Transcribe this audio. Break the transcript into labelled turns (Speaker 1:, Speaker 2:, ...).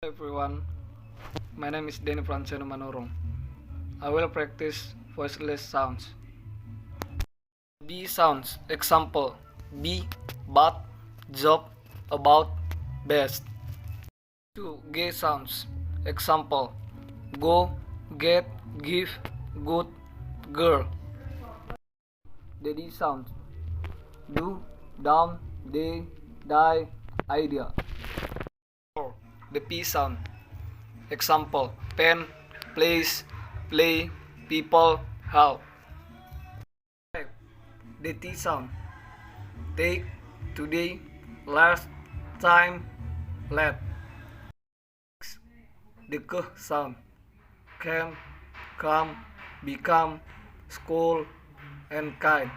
Speaker 1: Hello everyone, my name is Denny Franceno Manurung. I will practice voiceless sounds. B sounds, example, be, but, job, about, best. 2. G sounds, example, go, get, give, good, girl. The D sounds, do, down, day, die, idea. 4. The P sound, example, pen, place, play, people, help. 5. The T sound, take, today, last, time, let. 6. The K sound, can, come, become, school, and kind.